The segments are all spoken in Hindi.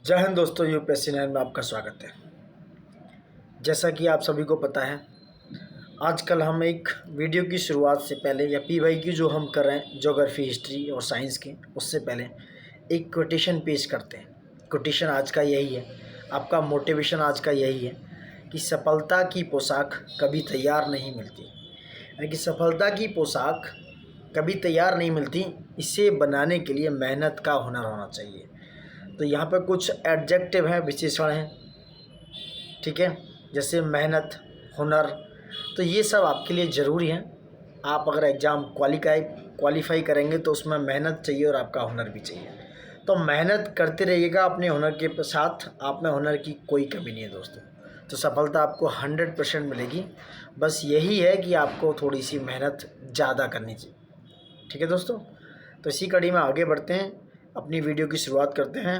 जय हिंद दोस्तों, यूपीएससी 9 में आपका स्वागत है। जैसा कि आप सभी को पता है, आजकल हम एक वीडियो की शुरुआत से पहले या पीवाई की जो हम कर रहे हैं ज्योग्राफी, हिस्ट्री और साइंस की, उससे पहले एक कोटेशन पेश करते हैं। कोटेशन आज का यही है, आपका मोटिवेशन आज का यही है कि सफलता की पोशाक कभी तैयार नहीं मिलती। यानी कि सफलता की पोशाक कभी तैयार नहीं मिलती, इसे बनाने के लिए मेहनत का हुनर होना चाहिए। तो यहाँ पर कुछ एडजेक्टिव हैं, विशेषण हैं, ठीक है, जैसे मेहनत, हुनर। तो ये सब आपके लिए ज़रूरी है। आप अगर एग्ज़ाम क्वालिफाई करेंगे तो उसमें मेहनत चाहिए और आपका हुनर भी चाहिए। तो मेहनत करते रहिएगा अपने हुनर के साथ, आप में हुनर की कोई कमी नहीं है दोस्तों। तो सफलता आपको 100% मिलेगी। बस यही है कि आपको थोड़ी सी मेहनत ज़्यादा करनी चाहिए, ठीक है दोस्तों। तो इसी कड़ी में आगे बढ़ते हैं, अपनी वीडियो की शुरुआत करते हैं।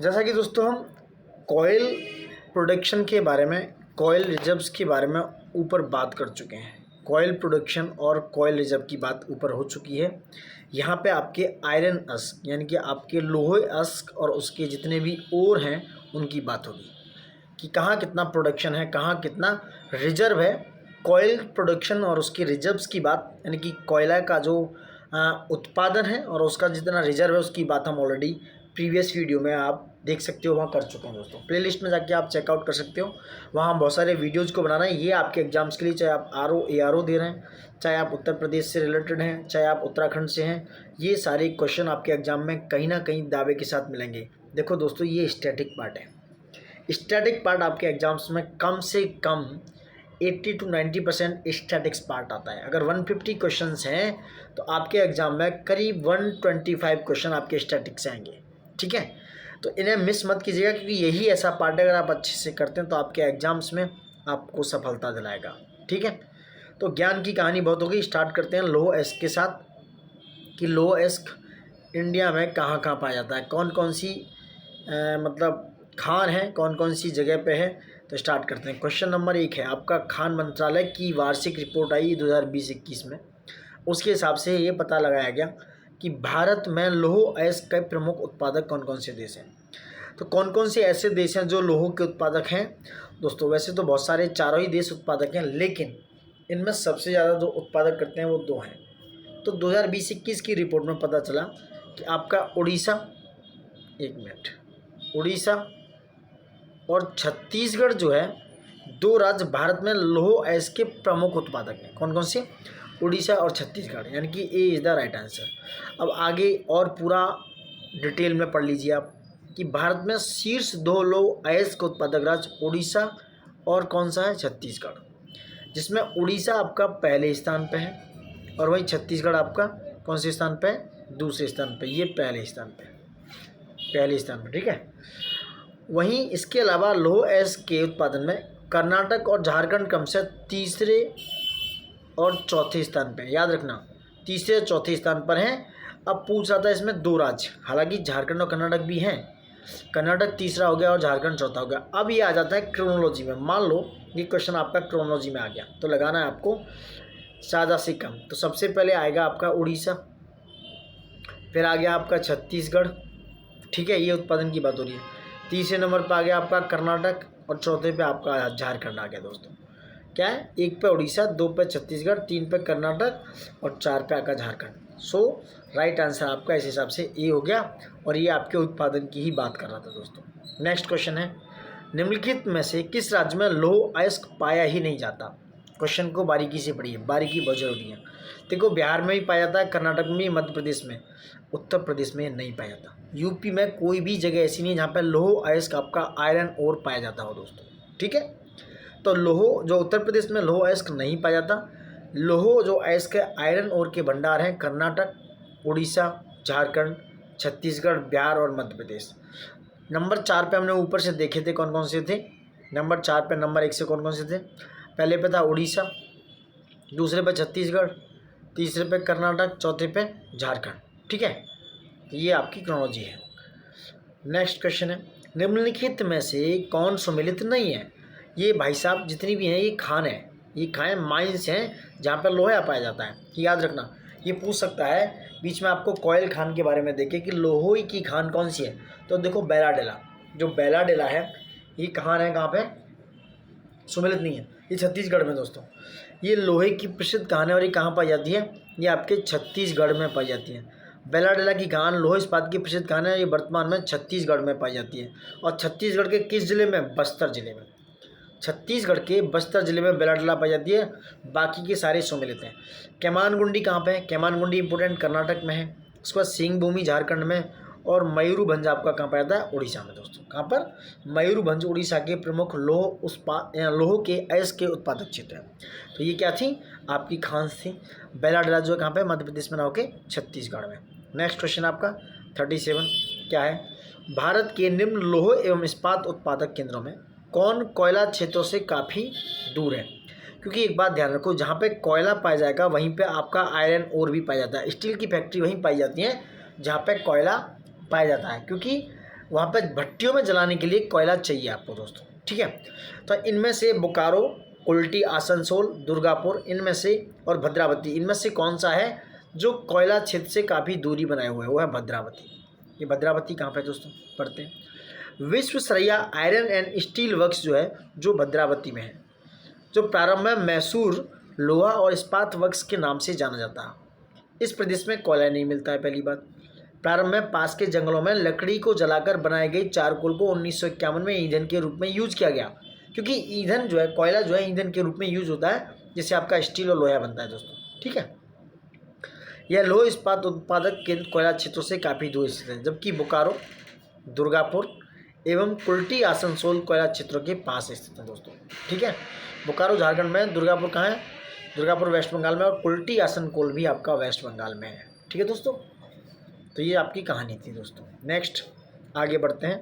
जैसा कि दोस्तों हम कॉयल प्रोडक्शन के बारे में, कॉयल रिजर्व्स के बारे में ऊपर बात कर चुके हैं। कॉयल प्रोडक्शन और कॉयल रिजर्व की बात ऊपर हो चुकी है। यहाँ पे आपके आयरन अस्क यानी कि आपके लोहे अस्क और उसके जितने भी ओर हैं उनकी बात होगी कि कहाँ कितना प्रोडक्शन है, कहाँ कितना रिजर्व है। कॉयल प्रोडक्शन और उसके रिजर्व्स की बात, यानी कि कोयला का जो उत्पादन है और उसका जितना रिजर्व है, उसकी बात हम ऑलरेडी प्रीवियस वीडियो में आप देख सकते हो, वहाँ कर चुके हैं दोस्तों। प्लेलिस्ट में जाके आप चेकआउट कर सकते हो, वहाँ हम बहुत सारे वीडियोज़ को बना रहे हैं। ये आपके एग्जाम्स के लिए, चाहे आप ARO दे रहे हैं, चाहे आप उत्तर प्रदेश से रिलेटेड हैं, चाहे आप उत्तराखंड से हैं, ये सारे क्वेश्चन आपके एग्जाम में कहीं ना कहीं दावे के साथ मिलेंगे। देखो दोस्तों, ये स्टैटिक पार्ट है। स्टैटिक पार्ट आपके एग्जाम्स में कम से कम 80 to 90% स्टैटिक्स पार्ट आता है। अगर 150 क्वेश्चंस हैं तो आपके एग्जाम में करीब 125 क्वेश्चन आपके स्टैटिक्स आएंगे, ठीक है। तो इन्हें मिस मत कीजिएगा, क्योंकि यही ऐसा पार्ट है, अगर आप अच्छे से करते हैं तो आपके एग्जाम्स में आपको सफलता दिलाएगा, ठीक है। तो ज्ञान की कहानी बहुत होगी, स्टार्ट करते हैं लोह एस्क के साथ कि लोह एस्क इंडिया में कहाँ कहाँ पाया जाता है, कौन कौन सी मतलब खान है, कौन कौन सी जगह पे है। तो स्टार्ट करते हैं। क्वेश्चन नंबर 1 है आपका, खान मंत्रालय की वार्षिक रिपोर्ट आई 2020-21 में। उसके हिसाब से ये पता लगाया गया कि भारत में लौह अयस्क के प्रमुख उत्पादक कौन कौन से देश हैं। तो कौन कौन से ऐसे देश हैं जो लौह के उत्पादक हैं दोस्तों? वैसे तो बहुत सारे, चारों ही देश उत्पादक हैं, लेकिन इनमें सबसे ज़्यादा जो उत्पादक करते हैं वो 2 हैं। तो 2020-21 की रिपोर्ट में पता चला कि आपका उड़ीसा, एक मिनट, उड़ीसा और छत्तीसगढ़ जो है, 2 राज्य भारत में लौह अयस्क के प्रमुख उत्पादक हैं। कौन कौन से? उड़ीसा और छत्तीसगढ़, यानी कि ए इज़ द राइट आंसर। अब आगे और पूरा डिटेल में पढ़ लीजिए आप कि भारत में शीर्ष 2 लौह अयस्क उत्पादक राज्य उड़ीसा और कौन सा है? छत्तीसगढ़, जिसमें उड़ीसा आपका पहले स्थान पे है और वहीं छत्तीसगढ़ आपका कौन से स्थान पे है? दूसरे स्थान पे। ये पहले स्थान पे, ठीक है। वहीं इसके अलावा लौह अयस्क के उत्पादन में कर्नाटक और झारखंड क्रमशः तीसरे और चौथे स्थान पे, याद रखना, तीसरे और चौथे स्थान पर हैं। अब पूछ रहा था इसमें 2 राज्य, हालांकि झारखंड और कर्नाटक भी हैं, कर्नाटक तीसरा हो गया और झारखंड चौथा हो गया। अब ये आ जाता है क्रोनोलॉजी में। मान लो ये क्वेश्चन आपका क्रोनोलॉजी में आ गया, तो लगाना है आपको ज़्यादा से कम। तो सबसे पहले आएगा आपका उड़ीसा, फिर आ गया आपका छत्तीसगढ़, ठीक है, ये उत्पादन की बात हो रही है। तीसरे नंबर पर आ गया आपका कर्नाटक और चौथे पे आपका झारखंड आ गया दोस्तों। क्या है? 1 पे उड़ीसा, 2 पे छत्तीसगढ़, 3 पे कर्नाटक और 4 पे आपका झारखंड। सो राइट आंसर आपका इस हिसाब से ए हो गया, और ये आपके उत्पादन की ही बात कर रहा था दोस्तों। नेक्स्ट क्वेश्चन है, निम्नलिखित में से किस राज्य में लौह अयस्क पाया ही नहीं जाता? क्वेश्चन को बारीकी से पढ़िए, बारीकी बहुत जरूरी है। देखो, बिहार में भी पाया जाता है, कर्नाटक में, मध्य प्रदेश में, उत्तर प्रदेश में नहीं पाया जाता। यूपी में कोई भी जगह ऐसी नहीं जहाँ पर लौह अयस्क आपका आयरन ओर पाया जाता हो दोस्तों, ठीक है। तो लौह जो उत्तर प्रदेश में लौह अयस्क नहीं पाया जाता, लौह जो अयस्क है आयरन ओर के भंडार हैं कर्नाटक, उड़ीसा, झारखंड, छत्तीसगढ़, बिहार और मध्य प्रदेश। नंबर 4 पे हमने ऊपर से देखे थे कौन कौन से थे। नंबर 4 पे नंबर 1 से कौन कौन से थे? पहले पे था उड़ीसा, दूसरे पे छत्तीसगढ़, तीसरे पे कर्नाटक, चौथे पे झारखंड, ठीक है। ये आपकी क्रोनोलॉजी है। नेक्स्ट क्वेश्चन है, निम्नलिखित में से कौन सम्मिलित नहीं है? ये भाई साहब जितनी भी हैं ये खान है, ये खान माइंस हैं जहाँ पर लोहा पाया जाता है। याद रखना, ये पूछ सकता है बीच में आपको कोयल खान के बारे में देखे कि लोहोई की खान कौन सी है, तो देखो बैलाडेला। जो बैलाडेला है ये खान है कहाँ पे, सुमेलित नहीं है, ये छत्तीसगढ़ में दोस्तों। ये लोहे की प्रसिद्ध खान है और ये कहाँ पाई जाती है, ये आपके छत्तीसगढ़ में पाई जाती है। बैलाडेला की खान लोह इस्पात की प्रसिद्ध खान है, ये वर्तमान में छत्तीसगढ़ में पाई जाती है। और छत्तीसगढ़ के किस जिले में, बस्तर जिले में। छत्तीसगढ़ के बस्तर जिले में बैलाडेला पाई जाती है, बाकी के सारे सुमेलित हैं। कैमानगुंडी कहाँ पे है, कैमानगुंडी इंपोर्टेंट कर्नाटक में है। उसके बाद सिंह भूमि झारखंड में, और मयूरभंज आपका कहाँ पाया जाता है, उड़ीसा में दोस्तों। कहाँ पर, मयूरभंज उड़ीसा के प्रमुख लोह के अयस्क के उत्पादक क्षेत्र है। तो ये क्या थी, आपकी खान थी। बैलाडेला जो कहाँ पे, मध्य प्रदेश में ना होके छत्तीसगढ़ में। नेक्स्ट क्वेश्चन आपका 37 क्या है, भारत के निम्न लोह एवं इस्पात उत्पादक केंद्रों में कौन कोयला क्षेत्रों से काफ़ी दूर है। क्योंकि एक बात ध्यान रखो, जहाँ पे कोयला पाया जाएगा वहीं पे आपका आयरन ओर भी पाया जाता है। स्टील की फैक्ट्री वहीं पाई जाती है जहाँ पे कोयला पाया जाता है, क्योंकि वहाँ पे भट्टियों में जलाने के लिए कोयला चाहिए आपको दोस्तों। ठीक है, तो इनमें से बोकारो, कुल्टी, आसनसोल, दुर्गापुर, इनमें से और भद्रावती, इनमें से कौन सा है जो कोयला क्षेत्र से काफ़ी दूरी बनाए हुए है, वो है भद्रावती। ये भद्रावती कहाँ पे दोस्तों पढ़ते हैं, Visvesvaraya iron and steel works जो है जो भद्रावती में है, जो प्रारंभ में मैसूर लोहा और इस्पात वर्क्स के नाम से जाना जाता है। इस प्रदेश में कोयला नहीं मिलता है। पहली बात, प्रारंभ में पास के जंगलों में लकड़ी को जलाकर बनाई गई चारकोल को 1951 में ईंधन के रूप में यूज किया गया, क्योंकि ईंधन जो है, कोयला जो है ईंधन के रूप में यूज होता है, जिससे आपका स्टील और लोहा बनता है दोस्तों। ठीक है, यह लोह इस्पात उत्पादक केंद्र कोयला क्षेत्रों से काफ़ी दूर स्थित है, जबकि बोकारो, दुर्गापुर एवं कुल्टी, आसनसोल कोयला क्षेत्रों के पास स्थित है दोस्तों। ठीक है, बोकारो झारखंड में, दुर्गापुर कहाँ है, दुर्गापुर वेस्ट बंगाल में, और कुल्टी आसनसोल भी आपका वेस्ट बंगाल में है। ठीक है दोस्तों, तो ये आपकी कहानी थी दोस्तों। नेक्स्ट आगे बढ़ते हैं,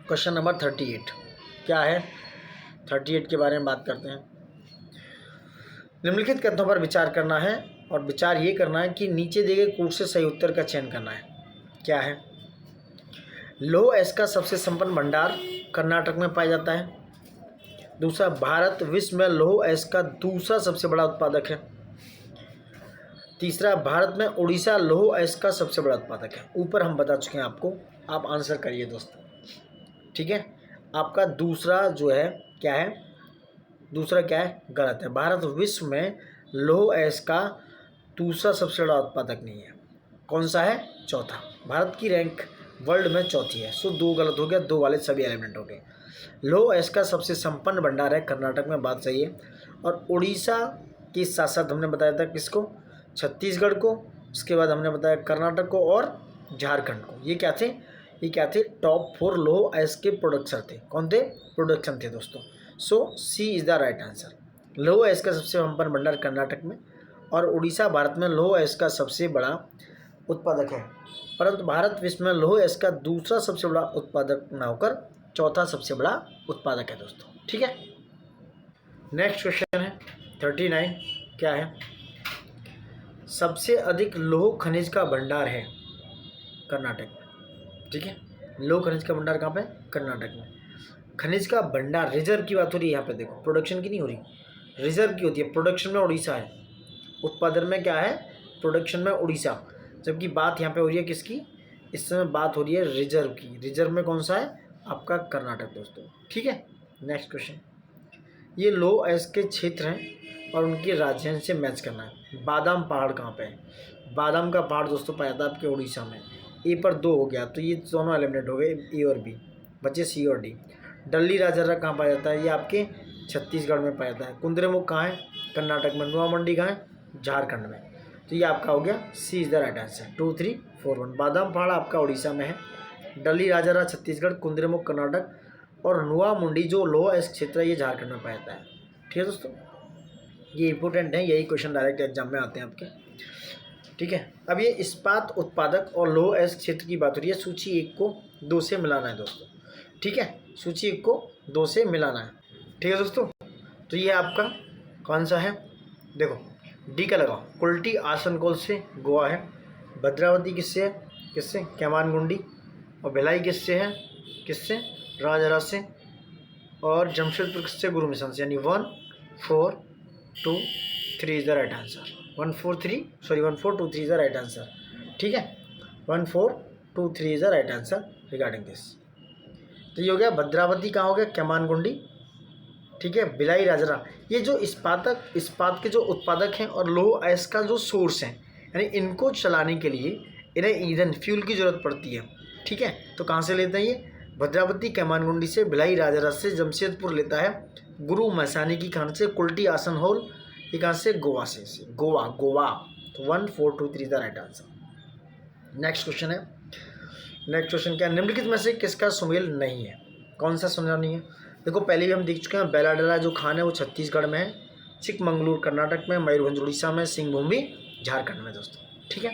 क्वेश्चन नंबर 38 क्या है, 38 के बारे में बात करते हैं। निम्नलिखित कथनों पर विचार करना है, और विचार ये करना है कि नीचे दिए गए कोट से सही उत्तर का चयन करना है। क्या है, लोह अयस्क का सबसे संपन्न भंडार कर्नाटक में पाया जाता है। दूसरा, भारत विश्व में लोह अयस्क का दूसरा सबसे बड़ा उत्पादक है। तीसरा, भारत में उड़ीसा लोह अयस्क का सबसे बड़ा उत्पादक है। ऊपर हम बता चुके हैं आपको, आप आंसर करिए दोस्तों। ठीक है, आपका दूसरा जो है क्या है, दूसरा क्या है, गलत है। भारत विश्व में लोह अयस्क का दूसरा सबसे बड़ा उत्पादक नहीं है। कौन सा है, चौथा। भारत की रैंक वर्ल्ड में चौथी है। सो 2 गलत हो गया, 2 वाले सभी एलिमेंट हो गए। लोह अयस्क का सबसे संपन्न भंडार है कर्नाटक में, बात सही है। और उड़ीसा के साथ साथ हमने बताया था किसको, छत्तीसगढ़ को, उसके बाद हमने बताया कर्नाटक को और झारखंड को। ये क्या थे, ये क्या थे, टॉप 4 लोह अयस्क के प्रोडक्शन थे। कौन थे, प्रोडक्शन थे दोस्तों। सो सी इज़ द राइट आंसर। लोह अयस्क का सबसे संपन्न भंडार कर्नाटक में, और उड़ीसा भारत में लोह अयस्क का सबसे बड़ा उत्पादक है। परंतु भारत विश्व में लोह अयस्क का दूसरा सबसे बड़ा उत्पादक न होकर चौथा सबसे बड़ा उत्पादक है दोस्तों। ठीक है, नेक्स्ट क्वेश्चन है 39 क्या है, सबसे अधिक लोह खनिज का भंडार है कर्नाटक में। ठीक है, लोह खनिज का भंडार कहाँ पे, कर्नाटक में। खनिज का भंडार, रिजर्व की बात हो रही है यहाँ पे, देखो प्रोडक्शन की नहीं हो रही, रिजर्व की होती है। प्रोडक्शन में उड़ीसा है, उत्पादन में क्या है, प्रोडक्शन में उड़ीसा। जबकि बात यहाँ पे हो रही है किसकी, इस समय बात हो रही है रिजर्व की। रिजर्व में कौन सा है, आपका कर्नाटक दोस्तों। ठीक है, नेक्स्ट क्वेश्चन, ये लोह अयस्क के क्षेत्र हैं और उनके राज्य से मैच करना है। बादाम पहाड़ कहाँ पे है, बादाम का पहाड़ दोस्तों पाया था आपके उड़ीसा में। ए पर 2 हो गया, तो ये दोनों एलिमिनेट हो गए, ए और बी, बचे सी और डी। डल्ली राजरा कहाँ पाया जाता है, ये आपके छत्तीसगढ़ में पाया जाता है। कुंद्रेमुख कहाँ है, कर्नाटक में। नुआ मंडी कहाँ है, झारखंड में। तो ये आपका हो गया, सी इज़ द राइट आंसर। 2, 3, 4, 1। बादाम पहाड़ आपका उड़ीसा में है, डल्ली राजरा छत्तीसगढ़, कुंद्रेमुख कर्नाटक, और नुआ मुंडी जो लोह अयस्क क्षेत्र है ये झारखंड में पाया जाता है। ठीक है दोस्तों, ये इंपॉर्टेंट है, यही क्वेश्चन डायरेक्ट एग्जाम में आते हैं आपके। ठीक है, अब ये इस्पात उत्पादक और लोह अयस्क क्षेत्र की बात हो रही है। सूची 1 को 2 से मिलाना है दोस्तों। ठीक है, सूची 1 को 2 से मिलाना है। ठीक है दोस्तों, तो ये आपका कौन सा है, देखो डी का लगाओ। कुल्टी आसनसोल से गोवा है, भद्रावती किससे है, किससे, कैमानगुंडी, और भिलाई किससे है, किससे, राजहरा से, और जमशेदपुर किससे, गुरु मिशन से। यानी 1, 4, 2, 3 is the right answer. 1423 is the right answer. ठीक है, 1423 is the right answer regarding this. तो ये हो गया भद्रावती, कहाँ हो गया, कैमानगुंडी। ठीक है, भिलाई राजरा, ये जो इस्पात के जो उत्पादक हैं और लौह अयस्क का जो सोर्स है, यानी इनको चलाने के लिए इन्हें ईंधन फ्यूल की ज़रूरत पड़ती है। ठीक है, तो कहाँ से लेते हैं ये, भद्रावती कैमानगुंडी से, भिलाई राजरा से, जमशेदपुर लेता है गुरु महसानी की खान से, कुल्टी आसन होल ये कहाँ से, गोवा से, गोवा। तो 1423 the right answer. Next question क्या है, निम्नलिखित में से किसका सुमेल नहीं है, कौन सा सुमेल नहीं है। देखो पहले भी हम देख चुके हैं, बेलाडेला जो खान है वो छत्तीसगढ़ में है, चिकमंगलूर कर्नाटक में, मयूरभंज उड़ीसा में, सिंहभूमि झारखंड में दोस्तों। ठीक है,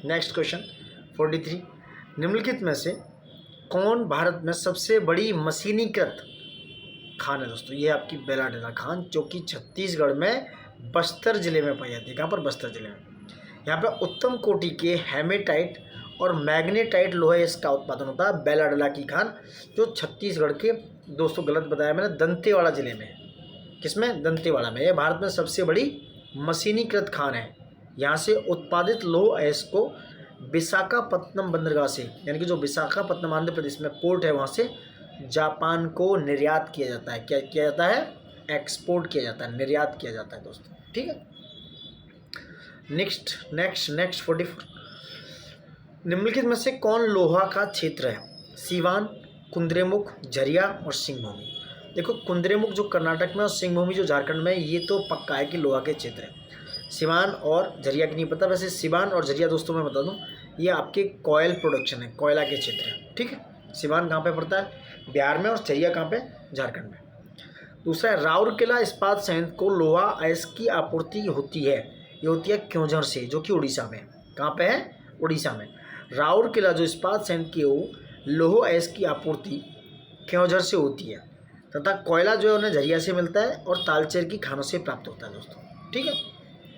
नेक्स्ट क्वेश्चन 43, निम्नलिखित में से कौन भारत में सबसे बड़ी मशीनीकृत खान है दोस्तों। ये आपकी बेलाडेला खान, जो कि छत्तीसगढ़ में बस्तर जिले में पाई जाती है। कहाँ पर, बस्तर जिले में। यहाँ पे उत्तम कोटि के हेमेटाइट और मैग्नेटाइट लोहे इसका उत्पादन होता है। बेलाडेला की खान जो छत्तीसगढ़ के, दोस्तों गलत बताया मैंने, दंतेवाड़ा जिले में है। किसमें, दंतेवाड़ा में। यह भारत में सबसे बड़ी मशीनीकृत खान है। यहाँ से उत्पादित लोह अयस्क को विशाखापत्तनम बंदरगाह से, यानी कि जो विशाखापत्तनम आंध्र प्रदेश में पोर्ट है, वहाँ से जापान को निर्यात किया जाता है। क्या किया जाता है, एक्सपोर्ट किया जाता है, निर्यात किया जाता है दोस्तों। ठीक है, नेक्स्ट 44, निम्नलिखित में से कौन लोहा का क्षेत्र है, सीवान, कुंद्रेमुख, झरिया और सिंहभूमि। देखो कुंद्रेमुख जो कर्नाटक में और सिंहभूमि जो झारखंड में, ये तो पक्का है कि लोहा के क्षेत्र है। सिवान और झरिया की नहीं पता, वैसे सिवान और झरिया दोस्तों मैं बता दूं, ये आपके कोयल प्रोडक्शन है, कोयला के क्षेत्र है। ठीक है, सिवान कहाँ पे पड़ता है, बिहार में, और झरिया कहाँ पे, झारखंड में। दूसरा है राउरकेला इस्पात संयंत्र को लोहा अयस्क की आपूर्ति होती है, ये होती है क्योंझर से, जो कि उड़ीसा में। कहाँ पे है, उड़ीसा में। राउरकेला जो इस्पात संयंत्र की वो लोह अयस्क की आपूर्ति क्योंझर से होती है, तथा कोयला जो है उन्हें झरिया से मिलता है और तालचेर की खानों से प्राप्त होता है दोस्तों। ठीक है,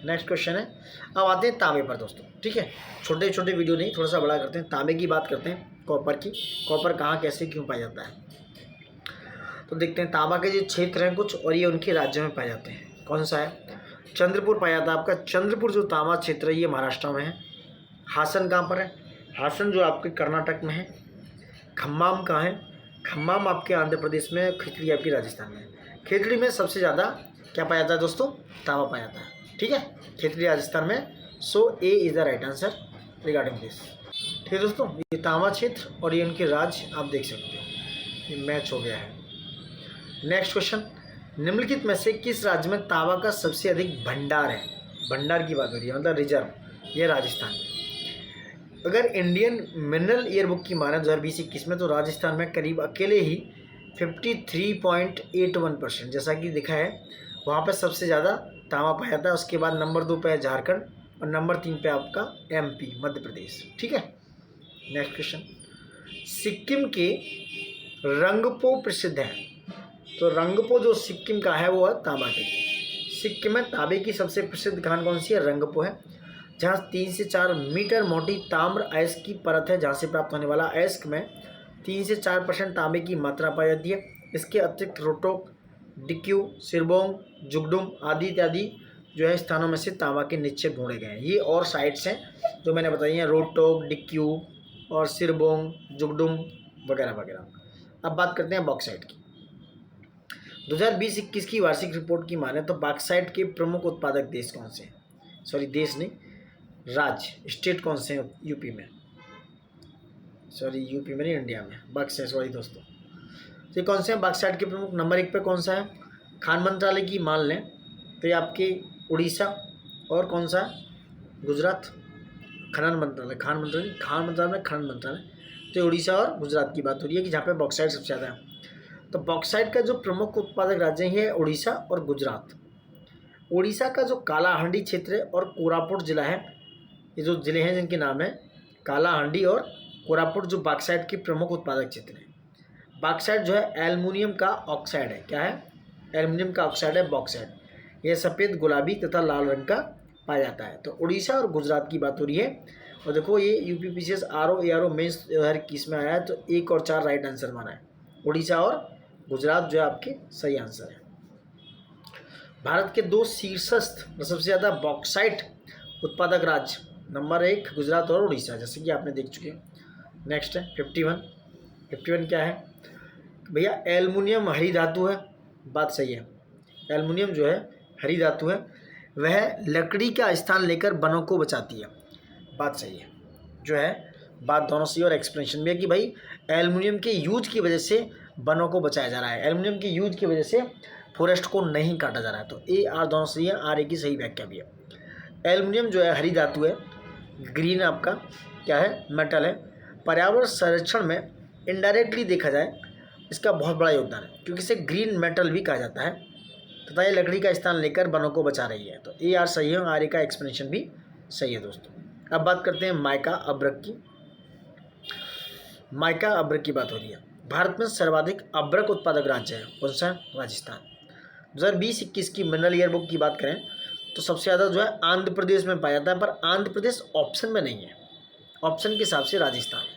नेक्स्ट क्वेश्चन है, अब आते हैं तांबे पर दोस्तों। ठीक है, छोटे छोटे वीडियो नहीं, थोड़ा सा बड़ा करते हैं, तांबे की बात करते हैं, कॉपर की। कॉपर कहाँ, कैसे, क्यों पाया जाता है, तो देखते हैं। तांबा के जो क्षेत्र हैं कुछ, और ये उनके राज्यों में पाए जाते हैं। कौन सा है, चंद्रपुर पाया जाता है आपका। चंद्रपुर जो तांबा क्षेत्र है ये महाराष्ट्र में है। हासन कहाँ पर है, हासन जो आपके कर्नाटक में है। खम्माम कहाँ है, खम्माम आपके आंध्र प्रदेश में। खिचड़ी आपकी राजस्थान में। खिचड़ी में सबसे ज़्यादा क्या पाया जाता है दोस्तों, तांबा पाया जाता है। ठीक है, खिचड़ी राजस्थान में। So A is the right answer regarding this. ठीक है दोस्तों, ये तांबा क्षेत्र और ये उनके राज्य आप देख सकते हो, ये मैच हो गया है। नेक्स्ट क्वेश्चन, निम्नलिखित में से किस राज्य में तांबा का सबसे अधिक भंडार है। भंडार की बात हो रही है, मतलब रिजर्व, ये राजस्थान में। अगर इंडियन मिनरल ईयरबुक की माने 2020-21 में, तो राजस्थान में करीब अकेले ही 53.81%, जैसा कि दिखा है, वहाँ पर सबसे ज़्यादा तांबा पाया जाता है। उसके बाद नंबर 2 पे है झारखंड और नंबर 3 पे आपका MP मध्य प्रदेश। ठीक है, नेक्स्ट क्वेश्चन, सिक्किम के रंगपो प्रसिद्ध है, तो रंगपो जो सिक्किम का है वो है तांबा के लिए। सिक्किम में तांबे की सबसे प्रसिद्ध खान कौन सी है, रंगपो है, जहाँ 3 से 4 मीटर मोटी ताम्र अयस्क की परत है, जहाँ से प्राप्त होने वाला अयस्क में 3 से 4% तांबे की मात्रा पाई जाती है। इसके अतिरिक्त रोटोक, डिक्यू, सिरबोंग, जुगडुम आदि इत्यादि जो है स्थानों में से तांबा के निक्षेप ढूंढे गए हैं। ये और साइट्स हैं जो मैंने बताई हैं, रोटोक, डिक्यू और सिरबोंग, जुगडुम वगैरह वगैरह। अब बात करते हैं बॉक्साइट की। 2020-21 की वार्षिक रिपोर्ट की माने तो बॉक्साइट के प्रमुख उत्पादक देश कौन से हैं, सॉरी देश नहीं, राज्य, स्टेट कौन से हैं यूपी में, सॉरी यूपी में नहीं, इंडिया में। बॉक्साइट, सॉरी दोस्तों, तो ये कौन से हैं बॉक्साइट के प्रमुख। नंबर 1 पे कौन सा है, खान मंत्रालय की मान लें तो ये आपके उड़ीसा, और कौन सा है, गुजरात। खनन मंत्रालय, खान मंत्रालय में खनन मंत्रालय, तो उड़ीसा और गुजरात की बात हो रही है कि जहाँ पे बॉक्साइट सबसे ज़्यादा है। तो बॉक्साइट का जो प्रमुख उत्पादक राज्य है उड़ीसा और गुजरात। उड़ीसा का जो कालाहांडी क्षेत्र है और कोरापुट जिला है, ये जो जिले हैं जिनके नाम है कालाहांडी और कोरापुट, जो बॉक्साइट के प्रमुख उत्पादक क्षेत्र हैं। बॉक्साइट जो है एल्युमिनियम का ऑक्साइड है, क्या है, एल्युमिनियम का ऑक्साइड है बॉक्साइट। यह सफ़ेद, गुलाबी तथा लाल रंग का पाया जाता है। तो उड़ीसा और गुजरात की बात हो रही है। और देखो ये UPPCS RO ARO मेंस 2021 में आया है, तो 1 और 4 राइट आंसर माना है। उड़ीसा और गुजरात जो है आपके सही आंसर है। भारत के 2 शीर्षस्थ सबसे ज़्यादा बॉक्साइट उत्पादक राज्य नंबर 1 गुजरात और उड़ीसा, जैसे कि आपने देख चुके हैं। नेक्स्ट है 51 क्या है भैया? एल्युमिनियम हरी धातु है, बात सही है। एल्युमिनियम जो है हरी धातु है, वह लकड़ी का स्थान लेकर वनों को बचाती है, बात सही है। जो है बात दोनों सही और एक्सप्लेनेशन भी है कि भाई एल्युमिनियम के यूज की वजह से वनों को बचाया जा रहा है, एल्युमिनियम के यूज की वजह से फॉरेस्ट को नहीं काटा जा रहा है। तो ए आर दोनों सही है, आर ए की सही व्याख्या भी है। एल्युमिनियम जो है हरी धातु है, ग्रीन आपका क्या है? मेटल है। पर्यावरण संरक्षण में इनडायरेक्टली देखा जाए इसका बहुत बड़ा योगदान है, क्योंकि इसे ग्रीन मेटल भी कहा जाता है तथा ये लकड़ी का स्थान लेकर वनों को बचा रही है। तो ए आर सही है, आर ए का एक्सप्लेनेशन भी सही है दोस्तों। अब बात करते हैं माइका अब्रक की। माइका अब्रक की बात हो रही है। भारत में सर्वाधिक अब्रक उत्पादक राज्य है कौन सा? राजस्थान। 2020-21 की मिनरल ईयर बुक की बात करें तो सबसे ज़्यादा जो है आंध्र प्रदेश में पाया जाता है, पर आंध्र प्रदेश ऑप्शन में नहीं है, ऑप्शन के हिसाब से राजस्थान है।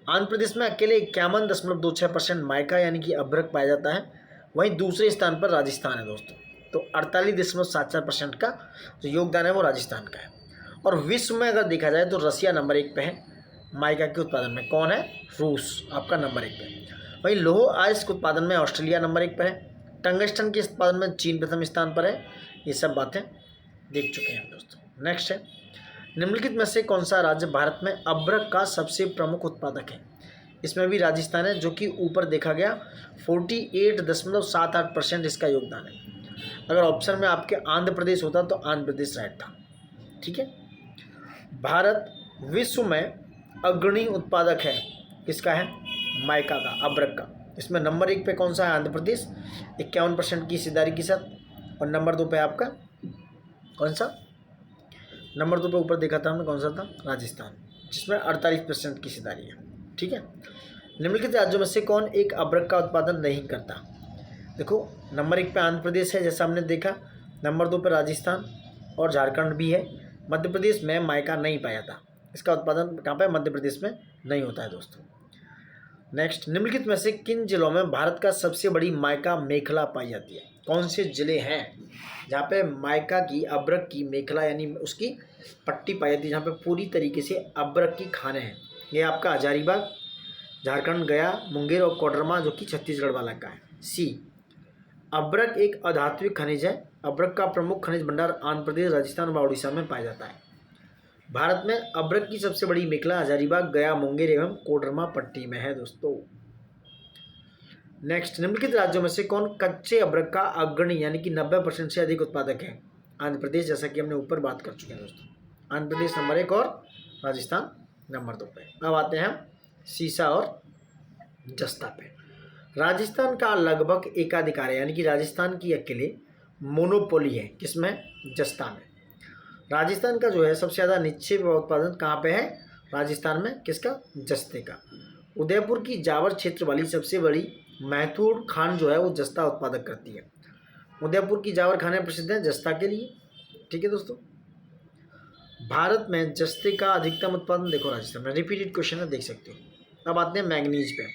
आंध्र प्रदेश में अकेले 51.26% माइका यानी कि अब्रक पाया जाता है, वहीं दूसरे स्थान पर राजस्थान है दोस्तों। तो 48.74% का जो योगदान है वो राजस्थान का है। और विश्व में अगर देखा जाए तो रसिया नंबर 1 पे है माइका के उत्पादन में। कौन है? रूस आपका नंबर 1 पे है। वहीं लौह अयस्क के उत्पादन में ऑस्ट्रेलिया नंबर 1 पर है। टंगस्टन के उत्पादन में चीन प्रथम स्थान पर है। ये सब बातें देख चुके हैं दोस्तों। नेक्स्ट है निम्नलिखित में से कौन सा राज्य भारत में अब्रक का सबसे प्रमुख उत्पादक है? इसमें भी राजस्थान है, जो कि ऊपर देखा गया 48.78% इसका योगदान है। अगर ऑप्शन में आपके आंध्र प्रदेश होता तो आंध्र प्रदेश राइट था। ठीक है। भारत विश्व में अग्रणी उत्पादक है किसका है? माइका का, अब्रक का। इसमें नंबर 1 पे कौन सा है? आंध्र प्रदेश 51% की हिस्सेदारी के साथ, और नंबर 2 पे आपका कौन सा? नंबर 2 पे ऊपर देखा था हमने कौन सा था? राजस्थान, जिसमें 48% की हिस्सेदारी है। ठीक है। निम्नलिखित राज्यों में से कौन एक अब्रक का उत्पादन नहीं करता? देखो नंबर 1 पे आंध्र प्रदेश है जैसा हमने देखा, नंबर 2 पे राजस्थान और झारखंड भी है। मध्य प्रदेश में माइका नहीं पाया था, इसका उत्पादन कहाँ पे? मध्य प्रदेश में नहीं होता है दोस्तों। नेक्स्ट, निम्नलिखित में से किन जिलों में भारत का सबसे बड़ी माइका मेखला पाई जाती है? कौन से जिले हैं जहाँ पे माइका की, अब्रक की मेखला यानी उसकी पट्टी पाई जाती है, जहाँ पे पूरी तरीके से अब्रक की खाने हैं? ये आपका हजारीबाग, झारखंड, गया, मुंगेर और कोडरमा, जो कि छत्तीसगढ़ वाला का है। सी, अब्रक एक अधात्विक खनिज है। अब्रक का प्रमुख खनिज भंडार आंध्र प्रदेश, राजस्थान व उड़ीसा में पाया जाता है। भारत में अब्रक की सबसे बड़ी मेखला हजारीबाग, गया, मुंगेर एवं कोडरमा पट्टी में है दोस्तों। नेक्स्ट, निम्नलिखित राज्यों में से कौन कच्चे अब्रक का अग्रणी यानी कि 90% से अधिक उत्पादक है? आंध्र प्रदेश, जैसा कि हमने ऊपर बात कर चुके हैं दोस्तों। आंध्र प्रदेश नंबर 1 और राजस्थान नंबर 2 पे। अब आते हैं सीसा और जस्ता पे। राजस्थान का लगभग एकाधिकार है, यानी कि राजस्थान की अकेले मोनोपोली है किसमें? जस्ता में। राजस्थान का जो है सबसे ज़्यादा निक्षेप उत्पादन कहाँ पे है? राजस्थान में। किसका? जस्ते का। उदयपुर की जावर क्षेत्र वाली सबसे बड़ी महत्वपूर्ण खान जो है वो जस्ता उत्पादक करती है। उदयपुर की जावर खाने प्रसिद्ध हैं जस्ता के लिए। ठीक है दोस्तों। भारत में जस्ते का अधिकतम उत्पादन देखो राजस्थान में। रिपीटेड क्वेश्चन है, देख सकते हो। अब आते हैं मैंगनीज पे।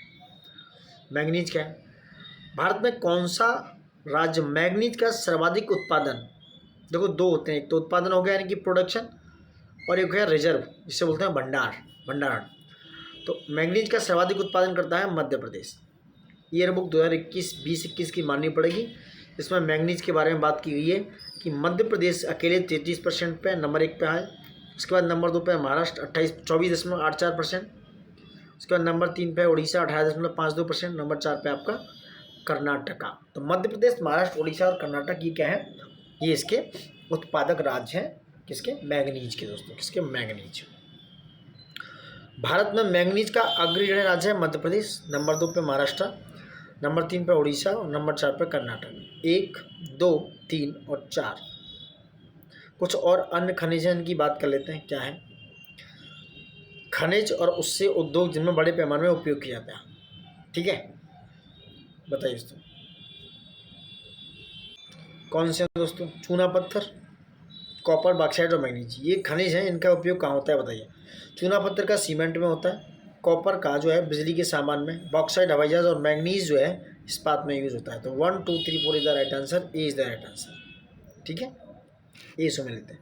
मैंगनीज क्या है? भारत में कौन सा राज्य मैंगनीज का सर्वाधिक उत्पादन? देखो दो होते हैं, एक तो उत्पादन हो गया यानी कि प्रोडक्शन, और एक है रिजर्व जिसे बोलते हैं भंडारण। तो मैंगनीज का सर्वाधिक उत्पादन करता है मध्य प्रदेश। ईयर बुक 2021 की माननी पड़ेगी। इसमें मैंगनीज के बारे में बात की गई है कि मध्य प्रदेश अकेले 33% पे नंबर 1 पे है। उसके बाद नंबर 2 पे महाराष्ट्र 24.84%। उसके बाद नंबर 3 पे उड़ीसा 18.52%। नंबर 4 पे आपका कर्नाटका। तो मध्य प्रदेश, महाराष्ट्र, उड़ीसा और कर्नाटक ये क्या है? ये इसके उत्पादक राज्य हैं। किसके? मैंगनीज के दोस्तों। किसके? मैंगनीज। भारत में मैंगनीज का अग्रणी राज्य है मध्य प्रदेश, नंबर 2 पे महाराष्ट्र, नंबर 3 पे उड़ीसा और नंबर 4 पे कर्नाटक। 1, 2, 3 और 4। कुछ और अन्य खनिज की बात कर लेते हैं। क्या है? खनिज और उससे उद्योग जिनमें बड़े पैमाने में उपयोग किया जाता है। ठीक है, बताइए दोस्तों कौन से दोस्तों? चूना पत्थर, कॉपर, बॉक्साइट और मैंगनीज, ये खनिज हैं। इनका उपयोग कहाँ होता है बताइए? चूना पत्थर का सीमेंट में होता है, कॉपर का जो है बिजली के सामान में, बॉक्साइट हवाई जहाज और मैंगनीज जो है इस्पात में यूज़ होता है। तो 1, 2, 3, 4 is the right answer. A is the right answer. ठीक है, ए इसमें लेते हैं।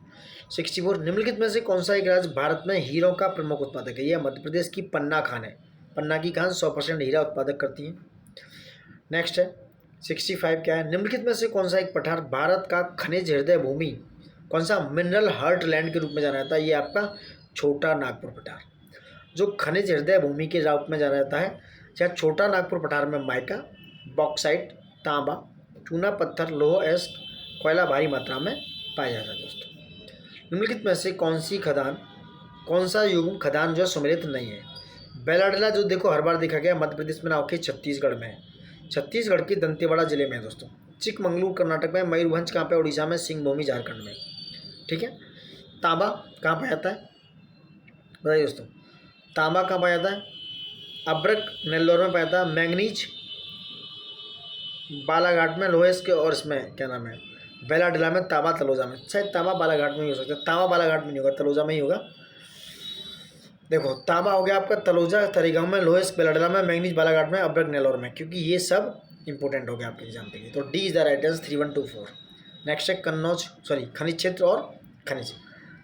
64 निम्नलिखित में से कौन सा एक राज्य भारत में हीरों का प्रमुख उत्पादक है? यह मध्य प्रदेश की पन्ना खान है। पन्ना की खान 100% हीरा उत्पादक करती है। नेक्स्ट है 65 क्या है? निम्नलिखित में से कौन सा एक पठार भारत का खनिज हृदय भूमि, कौन सा मिनरल हार्ट लैंड के रूप में जाना जाता है? ये आपका छोटा नागपुर पठार, जो खनिज हृदय भूमि के रूप में जाना जाता है। चाहे छोटा नागपुर पठार में माइका, बॉक्साइट, तांबा, चूना पत्थर, लोह एस्क, कोयला भारी मात्रा में पाया जाता है दोस्तों। निम्नलिखित में से कौन सा युग्म खदान जो सम्मिलित नहीं है? बेलाडेला जो देखो हर बार देखा गया मध्य प्रदेश में ना होकर छत्तीसगढ़ में है। छत्तीसगढ़ के दंतेवाड़ा जिले में है दोस्तों। चिकमंगलूर कर्नाटक में, मयूरभंज कहाँ पे? उड़ीसा में, सिंहभूमि झारखंड में। ठीक है। तांबा कहाँ पाया जाता है बताइए दोस्तों? तांबा कहाँ पाया जाता है? अब्रक नेल्लोर में पाया जाता है। मैंगनीज बालाघाट में, लोहेस के, और इसमें क्या नाम है बेलाडेला में, तांबा तलोजा में। शायद तांबा बालाघाट में ही हो सकता है, तांबा बालाघाट में नहीं होगा, तलोजा में ही होगा। देखो तांबा हो गया आपका तलोजा तरीगांव में, लोहेस बेलाडेला में, मैंगनीज बालाघाट में, अब्रक नेल्लोर में, क्योंकि ये सब इंपॉर्टेंट हो गया आपके एग्जाम के लिए। तो D is the right answer 3124। Next है खनिज क्षेत्र और खनिज।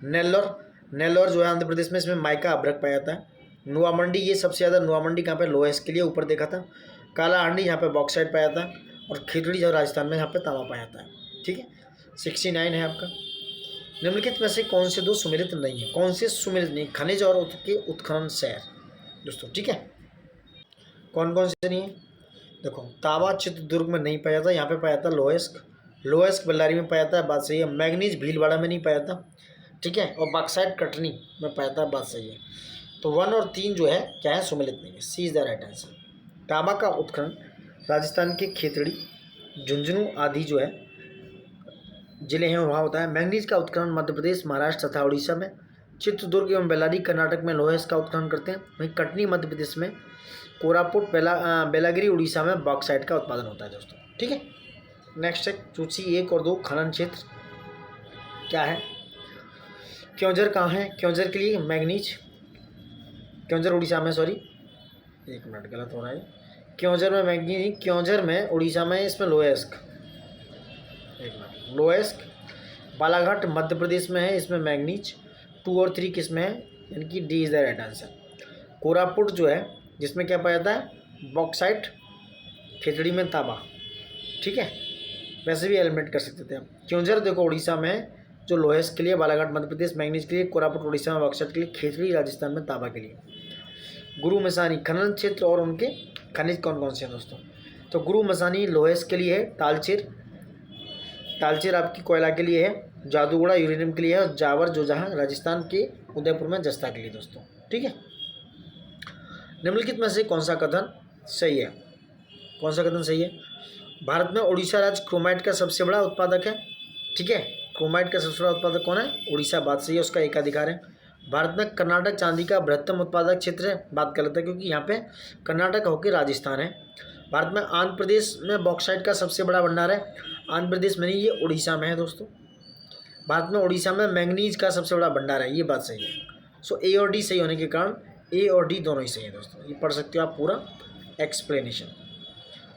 नेल्लोर जो है आंध्र प्रदेश में, इसमें माइका अब्रक पाया जाता है। नुआमंडी, ये सबसे ज़्यादा नुआमंडी कहाँ पे? लोहेस के लिए ऊपर देखा था। कालाहांडी यहाँ पे बॉक्साइट पाया जाता है, और खेतड़ी जो राजस्थान में यहाँ पे तांबा पाया जाता है। ठीक है। 69 है आपका। निम्नलिखित में से कौन से दो सुमेलित नहीं है? कौन से सुमेलित नहीं? खनिज और उसके उत्खनन शहर दोस्तों। ठीक है। कौन कौन से नहीं है? देखो तांबा चित्रदुर्ग में नहीं पाया जाता, यहाँ पे पाया जाता लोएस्क बल्लारी में पाया जाता है, बात सही है। मैग्नीज भीलवाड़ा में नहीं पाया जाता। ठीक है। और बॉक्साइट कटनी में पाया जाता है, बात सही है। तो 1 और 3 जो है क्या है? सुमेलित नहीं है। सी इज द राइट आंसर। तांबा का उत्खनन राजस्थान के खेतड़ी, झुंझुनू आदि जो है जिले हैं वहाँ होता है। मैंगनीज का उत्खनन मध्य प्रदेश, महाराष्ट्र तथा उड़ीसा में। चित्रदुर्ग एवं बेल्लारी कर्नाटक में लोहेस का उत्खनन करते हैं। वहीं कटनी मध्य प्रदेश में, कोरापुट बेलागिरी उड़ीसा में बॉक्साइट का उत्पादन होता है दोस्तों। ठीक है। नेक्स्ट है सूची 1 और 2 खनन क्षेत्र क्या है? क्योंझर कहाँ है? क्योंझर के लिए मैंगनीज, क्योंझर उड़ीसा में, सॉरी 1 मिनट गलत हो रहा है। क्योंझर में मैंगनीज, क्योंझर में उड़ीसा में, इसमें लोएस्क, 1 मिनट, लोएस्क बालाघाट मध्य प्रदेश में है, इसमें मैंगनीज। 2 और 3 किस में है? यानी कि D is the right answer. Koraput जो है जिसमें क्या पाया जाता है? बॉक्साइट, खेतड़ी में तांबा। ठीक है। वैसे भी एलिमिनेट कर सकते थे आप। क्योंझर देखो उड़ीसा में है, जो लोहेस के लिए, बालाघाट मध्य प्रदेश मैंगनीज के लिए, कोरापुट उड़ीसा में बॉक्साइट के लिए, खेतड़ी राजस्थान में तांबा के लिए। गुरु मसानी खनन क्षेत्र और उनके खनिज कौन कौन से हैं दोस्तों? तो गुरु मसानी लोहेस के लिए है, तालचेर आपकी कोयला के लिए है, जादूगोड़ा यूरेनियम के लिए है, और जावर जो जहाँ राजस्थान के उदयपुर में जस्ता के लिए दोस्तों। ठीक है। निम्नलिखित में से कौन सा कथन सही है? कौन सा कथन सही है? भारत में उड़ीसा राज्य क्रोमाइट का सबसे बड़ा उत्पादक है। ठीक है। क्रोमाइट का सबसे बड़ा उत्पादक कौन है? उड़ीसा, बात सही है, उसका एकाधिकार है। भारत में कर्नाटक चांदी का बृहत्तम उत्पादक क्षेत्र है, बात गलत है, क्योंकि यहाँ पे कर्नाटक होकर राजस्थान है। भारत में आंध्र प्रदेश में बॉक्साइट का सबसे बड़ा भंडार है, आंध्र प्रदेश में नहीं, ये उड़ीसा में है दोस्तों। भारत में उड़ीसा में मैंगनीज का सबसे बड़ा भंडार है, ये बात सही है। सो ए और डी सही होने के कारण ए और डी दोनों ही सही है दोस्तों। ये पढ़ सकते हो आप पूरा एक्सप्लेनेशन।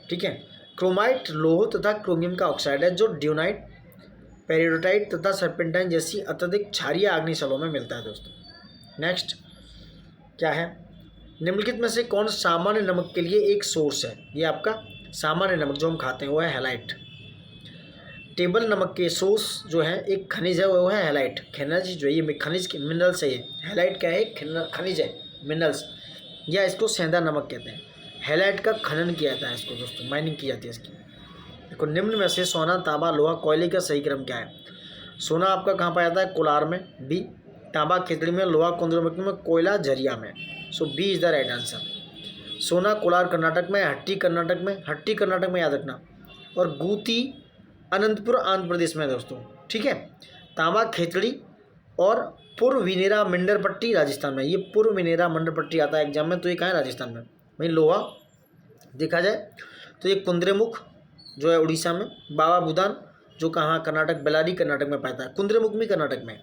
ठीक है। क्रोमाइट लोह तथा क्रोमियम का ऑक्साइड है, जो ड्यूनाइट, पेरिडोटाइट तथा सर्पेंटाइन जैसी अत्यधिक क्षारीय आग्नेयशिलाओं में मिलता है दोस्तों। नेक्स्ट क्या है? निम्नलिखित में से कौन सामान्य नमक के लिए एक सोर्स है? ये आपका सामान्य नमक जो हम खाते हैं वो है हैलाइट। टेबल नमक के सोर्स जो है एक खनिज है, वो है हैलाइट। खनिज जो है ये खनिज मिनरल्स है, ये हैलाइट क्या है? खनिज है, मिनरल्स, या इसको सेंधा नमक कहते हैं। हैलाइट का खनन किया जाता है इसको दोस्तों, माइनिंग की जाती है इसकी। देखो निम्न में से सोना, तांबा, लोहा, कोयले का सही क्रम क्या है? सोना आपका कहाँ पाया जाता है? कोलार में, बी। तांबा खेतड़ी में, लोहा कुंद्रुमुखी में, कोयला झरिया में। So B is the right answer. सोना कोलार कर्नाटक में, हट्टी कर्नाटक में याद रखना, और गूती अनंतपुर आंध्र प्रदेश में दोस्तों। ठीक है। तांबा खेतड़ी और पूर्व विनेरा मंडरपट्टी राजस्थान में। ये पूर्व विनेरा मंडरपट्टी आता है एग्जाम में, तो ये कहाँ है? राजस्थान में। वहीं लोहा देखा जाए तो ये कुंद्रेमुख जो है उड़ीसा में, बाबा बुदान जो कहाँ? कर्नाटक, बेलारी कर्नाटक में पाता है, कुंद्रेमुख भी कर्नाटक में,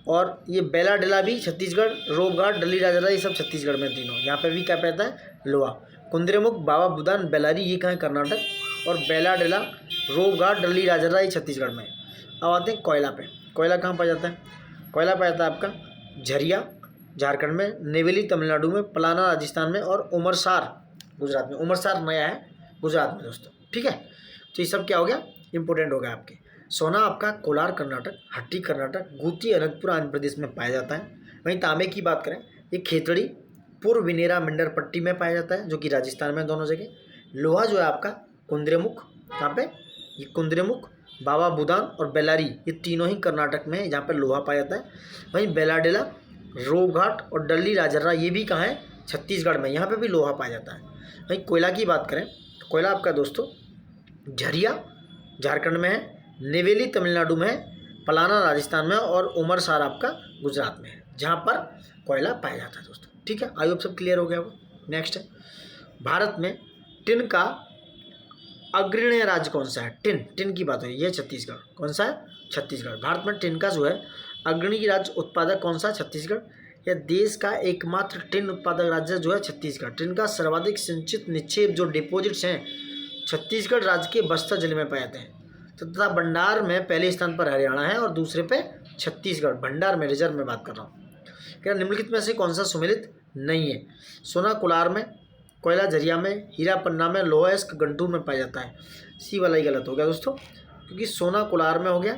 और ये बेलाडेला भी छत्तीसगढ़, रोबघाट, डली राजरा, ये सब छत्तीसगढ़ में तीनों। यहाँ पे भी क्या पाता है? लोहा। कुंद्रेमुख, बाबा बुदान, बेलारी ये कहाँ है? कर्नाटक, और बेलाडेला, रोबघाट, डली राजरा ये छत्तीसगढ़ में। अब आते हैं कोयला पे। कोयला कहाँ पाया जाता है? कोयला पाया जाता है आपका झरिया झारखंड में, नेवेली तमिलनाडु में, पलाना राजस्थान में और उमरसार गुजरात में। उमरसार नया है गुजरात में दोस्तों, ठीक है। तो ये सब क्या हो गया, इंपॉर्टेंट हो गया आपके। सोना आपका कोलार कर्नाटक, हट्टी कर्नाटक, गुत्ती अनंतपुर आंध्र प्रदेश में पाया जाता है। वहीं तांबे की बात करें, ये खेतड़ी पूर्व विनेरा मिंडर पट्टी में पाया जाता है जो कि राजस्थान में दोनों जगह। लोहा जो है आपका कुंद्रेमुख, कहाँ पे? ये कुंद्रेमुख, बाबा बुदान और बेलारी, ये तीनों ही कर्नाटक में है जहाँ पर लोहा पाया जाता है। वहीं बेलाडेला, रोघाट और डल्ली राजर्रा ये भी कहाँ है? छत्तीसगढ़ में, यहाँ पे भी लोहा पाया जाता है। वहीं कोयला की बात करें तो कोयला आपका दोस्तों झरिया झारखंड में है, नेवेली तमिलनाडु में है, पलाना राजस्थान में और उमरसार आपका गुजरात में है जहाँ पर कोयला पाया जाता है दोस्तों, ठीक है। आई होप सब क्लियर हो गया होगा। नेक्स्ट है, भारत में टिन का अग्रणी राज्य कौन सा है? टिन की बात हो, ये छत्तीसगढ़। कौन सा है? छत्तीसगढ़। भारत में टिन का जो है अग्रणी राज्य उत्पादक कौन सा? छत्तीसगढ़। यह देश का एकमात्र टिन उत्पादक राज्य जो है छत्तीसगढ़। टिन का सर्वाधिक संचित निक्षेप जो डिपोजिट्स हैं छत्तीसगढ़ राज्य के बस्तर जिले में पाए जाते हैं तथा भंडार में पहले स्थान पर हरियाणा है और दूसरे पे छत्तीसगढ़। भंडार में, रिजर्व में बात कर रहा हूँ। क्या निम्नलिखित में से कौन सा सुमेलित नहीं है? सोना कोलार में, कोयला झरिया में, हीरा पन्ना में, लोहा इस्क गंटूर में पाया जाता है। सी वाला ही गलत हो गया दोस्तों, क्योंकि सोना कोलार में हो गया,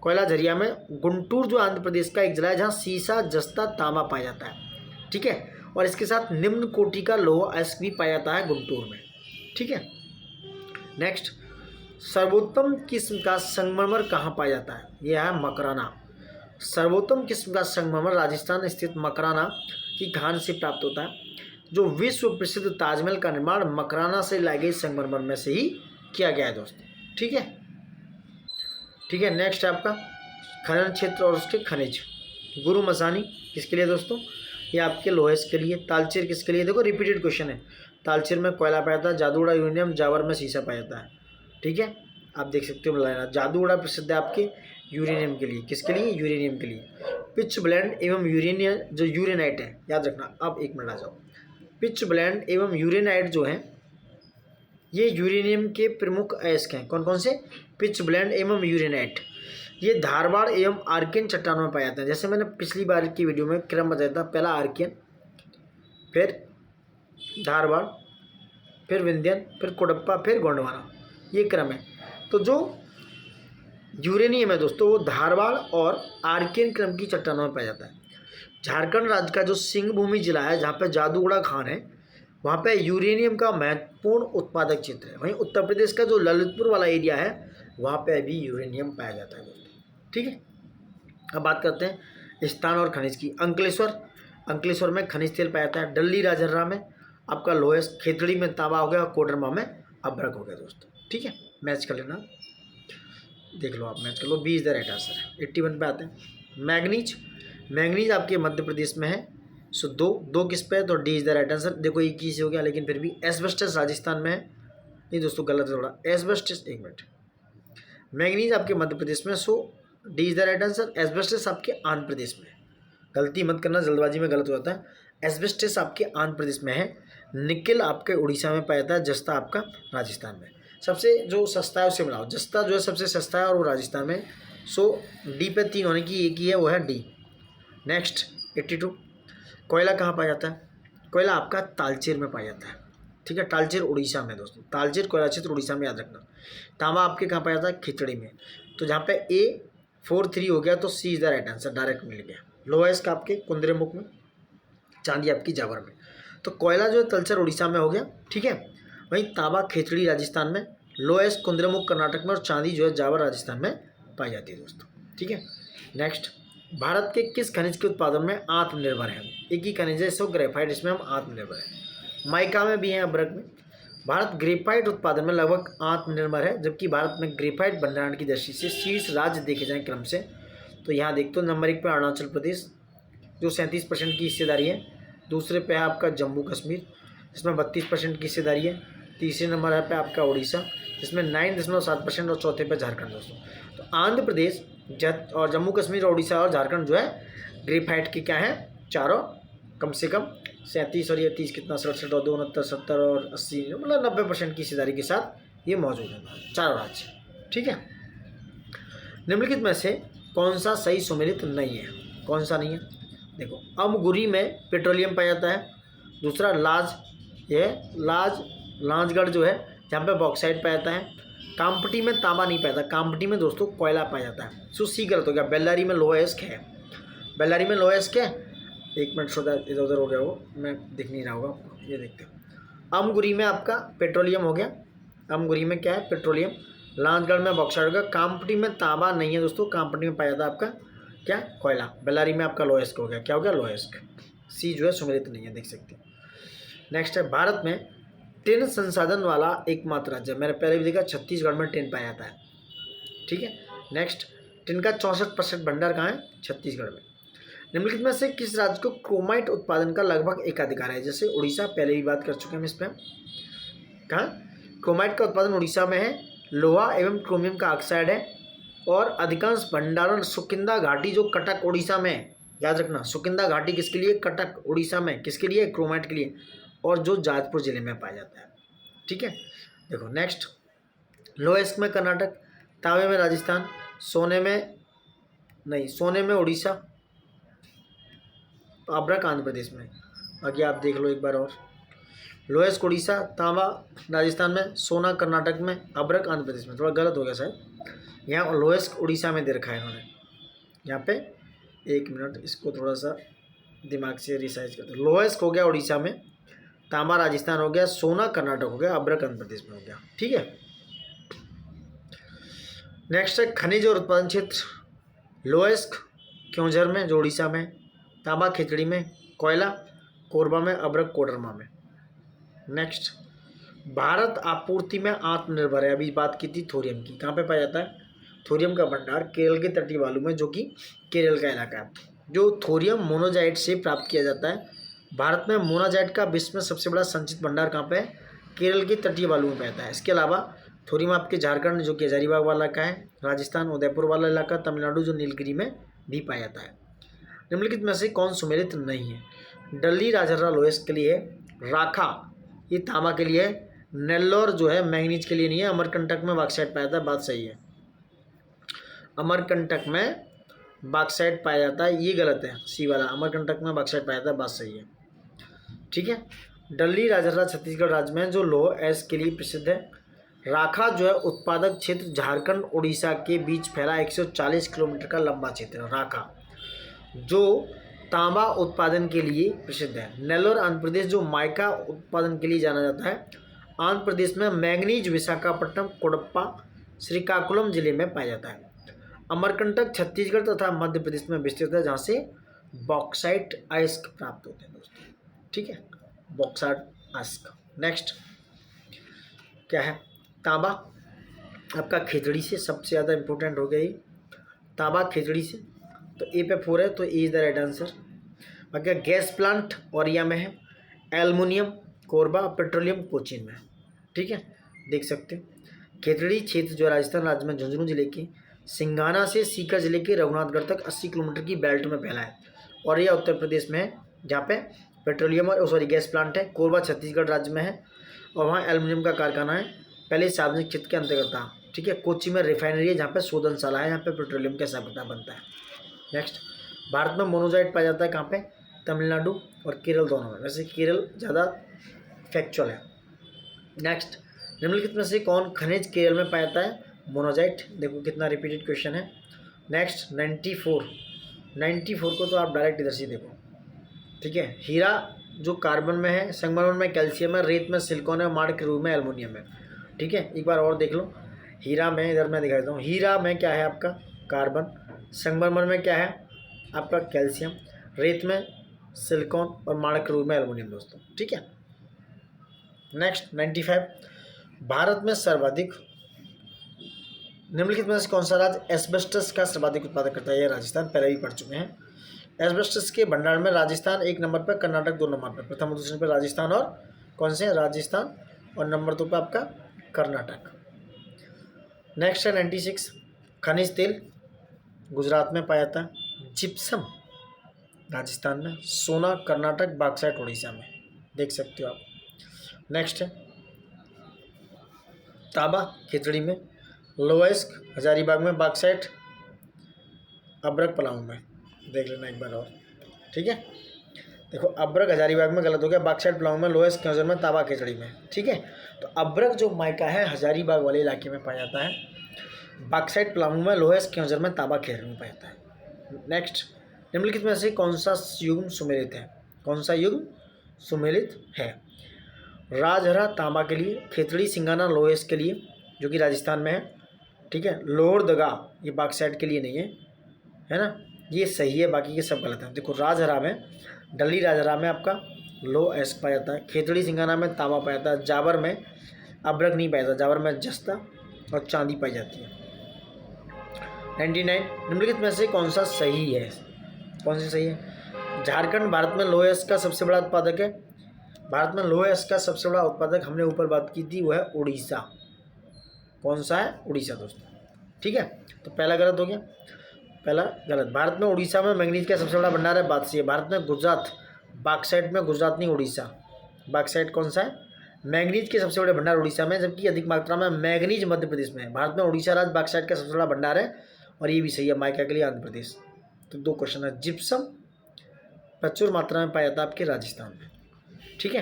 कोयला झरिया में, गुंटूर जो आंध्र प्रदेश का एक जिला है जहाँ सीसा, जस्ता, तांबा पाया जाता है, ठीक है। और इसके साथ निम्न कोटि का लोहा इस्क भी पाया जाता है गुंटूर में, ठीक है। नेक्स्ट, सर्वोत्तम किस्म का संगमरमर कहाँ पाया जाता है? यह है मकराना। सर्वोत्तम किस्म का संगमरमर राजस्थान स्थित मकराना की खान से प्राप्त होता है, जो विश्व प्रसिद्ध ताजमहल का निर्माण मकराना से लाई गई संगमरमर में से ही किया गया है दोस्तों, ठीक है, ठीक है। नेक्स्ट है आपका खनन क्षेत्र और उसके खनिज। गुरु मसानी किसके लिए दोस्तों? ये आपके लोहे के लिए। तालचेर किसके लिए? देखो रिपीटेड क्वेश्चन है। तालचेर में कोयला पाया जाता है, जादूगढ़ा यूरेनियम, जावर में सीसा पाया जाता है, ठीक है। आप देख सकते हो लाइन, जादूगढ़ा प्रसिद्ध है आपके यूरेनियम के लिए। किसके लिए? यूरेनियम के लिए। पिच ब्लेंड एवं यूरेनियम जो यूरेनाइट है, याद रखना। अब एक मिनट आ जाओ। पिच ब्लेंड एवं यूरेनाइट जो है ये यूरेनियम के प्रमुख अयस्क हैं। कौन कौन से? पिच ब्लेंड एवं यूरेनाइट। ये धारवाड़ एवं आर्कियन चट्टानों में पाए जाते हैं। जैसे मैंने पिछली बार की वीडियो में क्रम बताया था, पहला आर्कियन, फिर धारवाड़, फिर विंध्यन, फिर कोडप्पा, फिर गोंडवाना, ये क्रम है। तो जो यूरेनियम है दोस्तों वो धारवाड़ और आर्कियन क्रम की चट्टानों में पाया जाता है। झारखंड राज्य का जो सिंहभूमि जिला है जहाँ पे जादूगढ़ा खान है वहाँ पे यूरेनियम का महत्वपूर्ण उत्पादक क्षेत्र है। वहीं उत्तर प्रदेश का जो ललितपुर वाला एरिया है वहाँ पे अभी यूरेनियम पाया जाता है दोस्तों, ठीक है। अब बात करते हैं स्थान और खनिज की। अंकलेश्वर में खनिज तेल पाया जाता है। डल्ली राजर्रा में आपका लोहेस, खेतड़ी में तांबा हो गया, कोडरमा में अभ्रक हो गया दोस्तों, ठीक है। मैच कर लेना, देख लो आप, मैच कर लो। B is the right answer. 81 पे आते हैं। मैंगनीज आपके मध्य प्रदेश में है। सो दो किस पे है? तो D is the right answer. देखो 21 हो गया, लेकिन फिर भी एस्बेस्टस राजस्थान में है। नहीं दोस्तों गलत है थोड़ा, एस्बेस्टस, एक मिनट। मैंगनीज आपके मध्य प्रदेश में, so D is the right answer. Asbestos आपके आंध्र प्रदेश में है। गलती मत करना, जल्दबाजी में गलत हो जाता है। एस्बेस्टस आपके आंध्र प्रदेश में है। निकिल आपके उड़ीसा में पाया जाता है। जस्ता आपका राजस्थान में। सबसे जो सस्ता है उससे मिलाओ। जस्ता जो है सबसे सस्ता है और वो राजस्थान में। सो डी पे 3 होने की एक ही है, वो है डी। नेक्स्ट 82, कोयला कहाँ पाया जाता है? कोयला आपका तालचेर में पाया जाता है, ठीक है। तालचेर उड़ीसा में दोस्तों, तालचेर कोयला क्षेत्र उड़ीसा में, याद रखना। तांबा आपके कहाँ पाया जाता है? खिचड़ी में। तो जहाँ पे A43 हो गया तो C is the right answer, direct मिल गया। लोहा इस्क आपके कुंद्रेमुख में, चांदी आपकी जावर में। तो कोयला जो है तलचर उड़ीसा में हो गया, ठीक है। वहीं तांबा खेतड़ी राजस्थान में, लोहा इस्क कुंद्रेमुख कर्नाटक में और चांदी जो है जावर राजस्थान में पाई जाती है दोस्तों, ठीक है। नेक्स्ट, भारत के किस खनिज के उत्पादन में आत्मनिर्भर है? एक ही खनिज है, सो ग्रेफाइट, इसमें हम आत्मनिर्भर हैं। माइका में भी है, अभ्रक में। भारत ग्रेफाइट उत्पादन में लगभग आत्मनिर्भर है, जबकि भारत में ग्रेफाइट भंडारण की दृष्टि से शीर्ष राज्य देखे जाएँ क्रम से तो यहाँ देखते हो नंबर 1 पर अरुणाचल प्रदेश जो 37% की हिस्सेदारी है। दूसरे पे है आपका जम्मू कश्मीर जिसमें 32% की हिस्सेदारी है। तीसरे नंबर है पे आपका उड़ीसा जिसमें 9.7% और चौथे पे झारखंड दोस्तों। तो आंध्र प्रदेश और जम्मू कश्मीर और उड़ीसा और झारखंड जो है ग्रेफाइट के क्या है? चारों कम से कम 37 और ये 30 कितना 67 और 2 69 70 और 80 मतलब 90% की हिस्सेदारी के साथ ये मौजूद है चारों राज्य, ठीक है। निम्नलिखित में से कौन सा सही सुमेलित नहीं है? कौन सा नहीं है? देखो, अमगुरी में पेट्रोलियम पाया जाता है। दूसरा लांजगढ़ जो है जहाँ पे बॉक्साइट पाया जाता है। कामपटी में तांबा नहीं पाया जाता। कामपटी में दोस्तों कोयला पाया जाता है। सो सी गलत हो गया। बेल्लारी में लोहेस्क है। बेल्लारी में लोहेस्क है। एक मिनट श्रोता, इधर उधर हो गया वो, मैं दिख नहीं रहा होगा आपको, ये देखते हैं। अमगुरी में आपका पेट्रोलियम हो गया। अमगुरी में क्या है? पेट्रोलियम। लांजगढ़ में बॉक्साइट होगा। कामपटी में तांबा नहीं है दोस्तों। कामपटी में पाया जाता है आपका क्या? कोयला। बेल्लारी में आपका लोहेस्क हो गया। क्या हो गया? लोहेस्क। सी जो है सुमेलित नहीं है, देख सकते हैं। नेक्स्ट है, भारत में टिन संसाधन वाला एकमात्र राज्य। मैंने पहले भी देखा, छत्तीसगढ़ में टिन पाया जाता है। ठीक है। नेक्स्ट, टिन का 64% भंडार कहाँ है? छत्तीसगढ़ में। निम्नलिखित में से किस राज्य को क्रोमाइट उत्पादन का लगभग एकाधिकार है? जैसे उड़ीसा, पहले भी बात कर चुके हैं हम इस पर। कहाँ क्रोमाइट का उत्पादन उड़ीसा में है। लोहा एवं क्रोमियम का ऑक्साइड है और अधिकांश भंडारण सुकिंदा घाटी जो कटक उड़ीसा में है। याद रखना, सुकिंदा घाटी किसके लिए? कटक उड़ीसा में। किसके लिए? क्रोमाइट के लिए। और जो जाजपुर जिले में पाया जाता है। ठीक है। देखो नेक्स्ट, लोहेस्क में कर्नाटक, तांबे में राजस्थान, सोने में उड़ीसा, अब्रक आंध्र प्रदेश में। आगे आप देख लो एक बार और। लोहेस्क उड़ीसा, तांबा राजस्थान में, सोना कर्नाटक में, अब्रक आंध्र प्रदेश में। थोड़ा गलत हो गया शायद, यहाँ लोहेस्क उड़ीसा में दे रखा है इन्होंने यहाँ पे। एक मिनट, इसको थोड़ा सा दिमाग से रिसाइज करते। लोहेस्क हो गया उड़ीसा में, तांबा राजस्थान हो गया, सोना कर्नाटक हो गया, अब्रक आंध्र प्रदेश में हो गया। ठीक है। नेक्स्ट है खनिज और उत्पादन क्षेत्र। लोहेस्क क्योंझर में जो उड़ीसा में, तांबा खिचड़ी में, कोयला कोरबा में, अब्रक कोडरमा में। नेक्स्ट, भारत आपूर्ति में आत्मनिर्भर है। अभी बात की थी थोरियम की। कहाँ पे पाया जाता है? थोरियम का भंडार केरल के तटीय बालू में, जो कि केरल का इलाका है। जो थोरियम मोनोजाइट से प्राप्त किया जाता है। भारत में मोनाजाइट का विश्व में सबसे बड़ा संचित भंडार कहाँ पे है? केरल के तटीय बालू में पाता है। इसके अलावा थोरियम आपके झारखंड जो कि हजारीबाग वाला इलाका है, राजस्थान उदयपुर वाला इलाका, तमिलनाडु जो नीलगिरी में भी पाया जाता है। निम्नलिखित में से कौन सुमेलित नहीं है? डल्ली राजहर्रा लोहेस्क के लिए है। राखा ये तांबा के लिए है। नेल्लोर जो है मैंगनीज के लिए नहीं है। अमरकंटक में बॉक्साइट पाया जाता है। बात सही है। अमरकंटक में बॉक्साइट पाया जाता है, ये गलत है। सी वाला, अमरकंटक में बॉक्साइट पाया जाता है। बात सही है। ठीक है। डल्ली राजहर्रा छत्तीसगढ़ राज्य में जो लौह अयस्क के लिए प्रसिद्ध है। राखा जो है उत्पादक क्षेत्र झारखंड उड़ीसा के बीच फैला 140 किलोमीटर का लंबा क्षेत्र है। राखा जो तांबा उत्पादन के लिए प्रसिद्ध है। नेल्लोर आंध्र प्रदेश जो माइका उत्पादन के लिए जाना जाता है। आंध्र प्रदेश में मैंगनीज विशाखापट्टनम, कोडप्पा, श्रीकाकुलम जिले में पाया जाता है। अमरकंटक छत्तीसगढ़ तथा मध्य प्रदेश में विस्तृत है, जहाँ से बॉक्साइट अयस्क प्राप्त होते हैं दोस्तों। ठीक है, बॉक्साइट अयस्क। नेक्स्ट क्या है? तांबा आपका खिचड़ी से सबसे ज़्यादा इंपॉर्टेंट हो गया ये। तांबा खिचड़ी से, तो ए पे 4 है, तो ए इज द राइट आंसर। बाकी गैस प्लांट औरिया में है। एल्युमिनियम कोरबा, पेट्रोलियम कोचीन में। ठीक है, देख सकते हैं। खेतड़ी क्षेत्र जो राजस्थान राज्य में झुंझुनू जिले के सिंघाना से सीकर जिले के रघुनाथगढ़ तक 80 किलोमीटर की बेल्ट में फैला है और यह उत्तर प्रदेश में है, जहाँ पे पेट्रोलियम और गैस प्लांट है। कोरबा छत्तीसगढ़ राज्य में है और वहाँ एल्युमिनियम का कारखाना है, पहले सार्वजनिक क्षेत्र के अंतर्गत था। ठीक है। कोची में रिफाइनरी है, जहाँ पे शोधनशाला है, यहाँ पे पेट्रोलियम का साबुता बनता है। नेक्स्ट, भारत में मोनोजाइट पाया जाता है कहाँ पे? तमिलनाडु और केरल दोनों में। वैसे केरल ज़्यादा फैक्चुअल है। नेक्स्ट, निम्नलिखित में से कौन खनिज केरल में पाया जाता है? मोनोजाइट। देखो कितना रिपीटेड क्वेश्चन है। नेक्स्ट 94 को तो आप डायरेक्ट इधर से देखो। ठीक है। हीरा जो कार्बन में है, संगमरमर में कैल्शियम है, रेत में सिलिकॉन है, माड़ के रूप में एल्युमिनियम है। ठीक है, एक बार और देख लो। हीरा में, इधर मैं दिखा देता हूँ। हीरा में क्या है आपका? कार्बन। संगमरमर में क्या है आपका? कैल्शियम। रेत में सिलिकॉन और माणक रूप में एल्युमिनियम दोस्तों। ठीक है। नेक्स्ट 95, भारत में सर्वाधिक निम्नलिखित में से कौन सा राज्य एस्बेस्टस का सर्वाधिक उत्पादन करता है? यह राजस्थान, पहले भी पढ़ चुके हैं। एस्बेस्टस के भंडार में राजस्थान 1 नंबर पर, कर्नाटक 2 नंबर पर। प्रथम और दूसरे पर राजस्थान और कौन से? राजस्थान और नंबर 2 पर आपका कर्नाटक। नेक्स्ट है 96, खनिज तेल गुजरात में पाया जाता है। जिप्सम राजस्थान में, सोना कर्नाटक, बॉक्साइट उड़ीसा में। देख सकते हो आप। नेक्स्ट है तांबा खिचड़ी में, लोहेस्क हजारीबाग में, बॉक्साइट अब्रक पलामू में, देख लेना एक बार और, ठीक है। देखो अब्रक हजारीबाग में गलत हो गया, बॉक्साइट पलामू में, लोहेस केवंझर में, तांबा खेतड़ी में, ठीक है। तो अब्रक जो माइका है हजारीबाग वाले इलाके में पाया जाता है, बॉक्साइट पलामू में, लोहेस केवंझर में, तांबा खेतड़ी में पाया जाता है। नेक्स्ट, निम्नलिखित में से कौन सा युग्म सुमेलित है? कौन सा युग्म सुमेलित है? राजहरा तांबा के लिए, खेतड़ी सिंगाना लोहेस के लिए जो कि राजस्थान में है, ठीक है। लोहरदगा ये बॉक्साइट के लिए नहीं है ना, ये सही है, बाकी के सब गलत है। देखो राजहरा में, डली राजहरा में आपका लोहेस पाया जाता है, खेतड़ी सिंगाना में तांबा पाया जाता है, जावर में अब्रक नहीं पाया जाता, जावर में जस्ता और चांदी पाई जाती है। 99, निम्नलिखित में से कौन सा सही है? कौन सी सही है? झारखंड भारत में लोहेस का सबसे बड़ा उत्पादक है। भारत में लोहेस का सबसे बड़ा उत्पादक हमने ऊपर बात की थी, वो है उड़ीसा। कौन सा है? उड़ीसा दोस्तों, ठीक है। तो पहला गलत हो गया, पहला गलत। भारत में उड़ीसा में मैंगनीज का सबसे बड़ा भंडार है, बात सही है। भारत में गुजरात, बॉक्साइट में गुजरात नहीं उड़ीसा, बॉक्साइट कौन सा है? मैंगनीज के सबसे बड़े भंडार उड़ीसा में, जबकि अधिक मात्रा में मैंगनीज मध्य प्रदेश में है। भारत में उड़ीसा राज्य बॉक्साइट का सबसे बड़ा भंडार है, और ये भी सही है, माइका के लिए आंध्र प्रदेश। तो 2 क्वेश्चन है। जिप्सम प्रचुर मात्रा में पाया जाता है आपके राजस्थान में, ठीक है।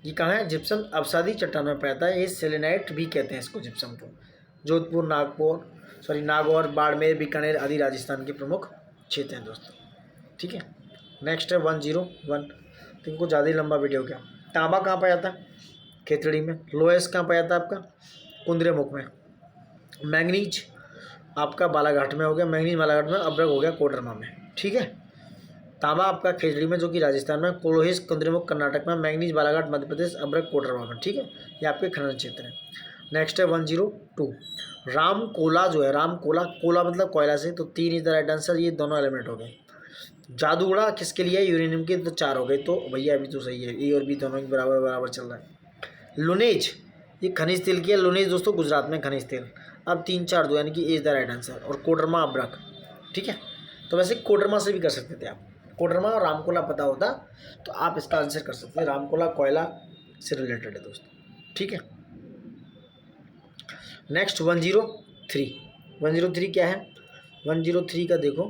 ये कहाँ है? जिप्सम अवसादी चट्टान में पाया जाता है, ये सेलेनाइट भी कहते हैं इसको, जिप्सम को। जोधपुर, नागौर, बाड़मेर, बीकानेर आदि राजस्थान के प्रमुख क्षेत्र हैं दोस्तों, ठीक है। नेक्स्ट है 101, तो इनको ज़्यादा ही लंबा वीडियो हो गया। तांबा कहाँ पाया जाता है? खेतड़ी में। लोहेस कहाँ पाया जाता है? आपका कुंद्रेमुख में। मैंगनीज आपका बालाघाट में हो गया, मैंगनीज बालाघाट में। अब्रक हो गया कोडरमा में, ठीक है। तांबा आपका खेतड़ी में जो कि राजस्थान में, लोहेस कुंद्रेमुख कर्नाटक में, मैंगनीज बालाघाट मध्य प्रदेश, अब्रक कोडरमा में, ठीक है। ये आपके खनन क्षेत्र है। नेक्स्ट है 102, रामकोला जो है, रामकोला, कोला मतलब कोयला से, तो 3 इज द राइट आंसर, ये दोनों एलिमेंट हो गए। जादूगड़ा किसके लिए है? यूरेनियम के, तो 4 हो गए, तो भैया अभी तो सही है, ए और बी दोनों बराबर बराबर चल रहा है। लुनेज ये खनिज तेल की है, लुनेज दोस्तों गुजरात में खनिज तेल। अब 3, 4, 2 यानी कि इज द राइट आंसर। और कोडरमा अब्रक, ठीक है। तो वैसे कोडरमा से भी कर सकते थे आप, कोडरमा और रामकोला पता होता तो आप इसका आंसर कर सकते हैं। रामकोला कोयला से रिलेटेड है दोस्तों, ठीक है। नेक्स्ट 103, 103 क्या है? 103 का देखो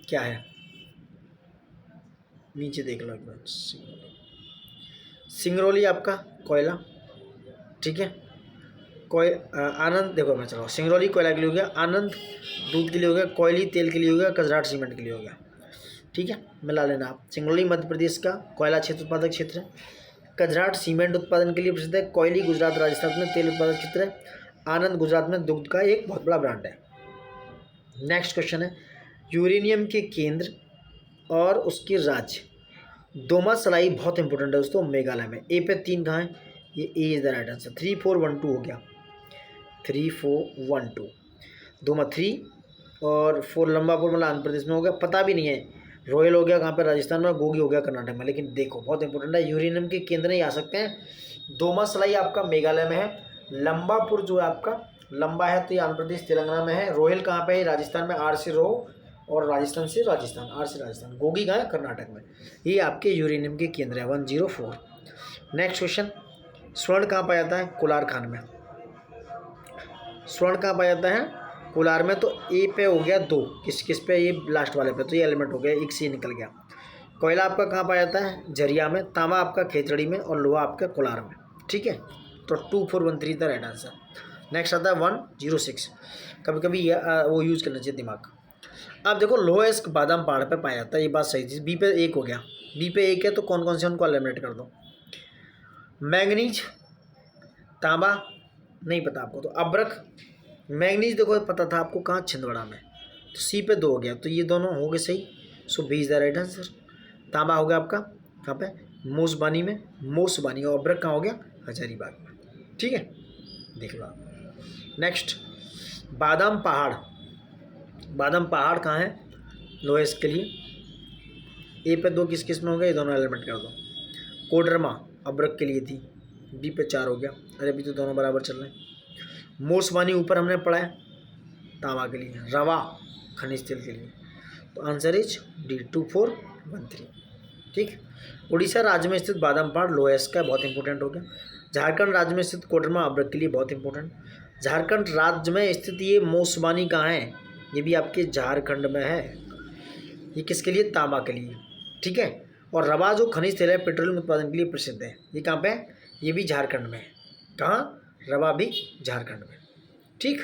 क्या है, नीचे देख लो एक बार। सिंगरौली आपका कोयला, ठीक है। आनंद, देखो मैं चलो, सिंगरौली कोयला के लिए हो गया, आनंद दूध के लिए हो गया, कोयली तेल के लिए हो गया, कजराट सीमेंट के लिए हो गया, ठीक है। मिला लेना आप। सिंगरौली मध्य प्रदेश का कोयला क्षेत्र उत्पादक क्षेत्र है, कजराट सीमेंट उत्पादन के लिए प्रसिद्ध है, कोयली गुजरात राजस्थान में तेल उत्पादक क्षेत्र है, आनंद गुजरात में दुग्ध का एक बहुत बड़ा ब्रांड है। नेक्स्ट क्वेश्चन है, यूरेनियम के केंद्र और उसके राज्य। दोमा सलाई बहुत इंपॉर्टेंट है दोस्तों, मेघालय में। ए पे 3 कहाँ है? ये ए इज द राइट आंसर। 3, 4, 1, 2 हो गया, 3, 4, 1, 2। दोमा 3 और 4 लंबापुर मतलब आंध्र प्रदेश में हो गया, पता भी नहीं है। रोयल हो गया कहाँ पर? राजस्थान में। गोगी हो गया कर्नाटक में। लेकिन देखो बहुत इंपॉर्टेंट है, यूरेनियम के केंद्र नहीं आ सकते हैं। दोमा सलाई आपका मेघालय में है, लंबापुर जो है आपका लंबा है तो ये आंध्र प्रदेश तेलंगाना में है। रोयल कहाँ पे है? राजस्थान में, आर से रो और राजस्थान से राजस्थान, आर से राजस्थान। गोगी कहाँ है? कर्नाटक में। ये आपके यूरेनियम के केंद्र है। 104। नेक्स्ट क्वेश्चन, स्वर्ण कहाँ पाया जाता है? कोलार खान में। स्वर्ण कहाँ पाया जाता है? कोलार में। तो ए पे हो गया 2, किस किस पे? ये लास्ट वाले पे, तो ये एलिमेंट हो गया, एक से निकल गया। कोयला आपका कहाँ पाया जाता है? झरिया में। तांबा आपका खेतड़ी में, और लोहा आपका कोलार में, ठीक है। तो 2413 था राइट आंसर। नेक्स्ट आता है 106। कभी कभी वो यूज़ करना चाहिए दिमाग। अब देखो लोहेस बादाम पहाड़ पे पाया जाता है, ये बात सही थी। बी पे 1 हो गया, बी पे 1 है तो कौन कौन से उनको एलिमिनेट कर दो। मैंगनीज, तांबा नहीं पता आपको, तो अब्रक। मैंगनीज देखो पता था आपको, कहाँ? छिंदवाड़ा में। तो सी पे 2 हो गया, तो ये दोनों हो गए सही। So B is the right answer. तांबा हो गया आपका कहाँ पे? मोसबानी में, मोसबानी। और अब्रक कहाँ हो गया? हजारीबाग में, ठीक है। देख लो आप। नेक्स्ट, बादाम पहाड़। बादाम पहाड़ कहाँ है? लोहेस के लिए। ए पे 2 किस किस में हो गया? ये दोनों एलिमेंट कर दो। कोडरमा अब्रक के लिए थी, बी पे 4 हो गया। अरे अभी तो दोनों बराबर चल रहे हैं। मोसबानी ऊपर हमने पढ़ा है तांबा के लिए, रवा खनिज तेल के लिए। तो आंसर इज डी, 2413, ठीक। उड़ीसा राज्य में स्थित बादाम पहाड़ लोहेस का बहुत इंपॉर्टेंट हो गया। झारखंड राज्य में स्थित कोडरमा अब्रक के लिए बहुत इंपॉर्टेंट। झारखंड राज्य में स्थित ये मोसबानी कहाँ है? ये भी आपके झारखंड में है। ये किसके लिए? तांबा के लिए, ठीक है। और रवा जो खनिज तेल है पेट्रोलियम उत्पादन के लिए प्रसिद्ध है। ये कहाँ पे है? ये भी झारखंड में है। कहाँ? रवा भी झारखंड में, ठीक।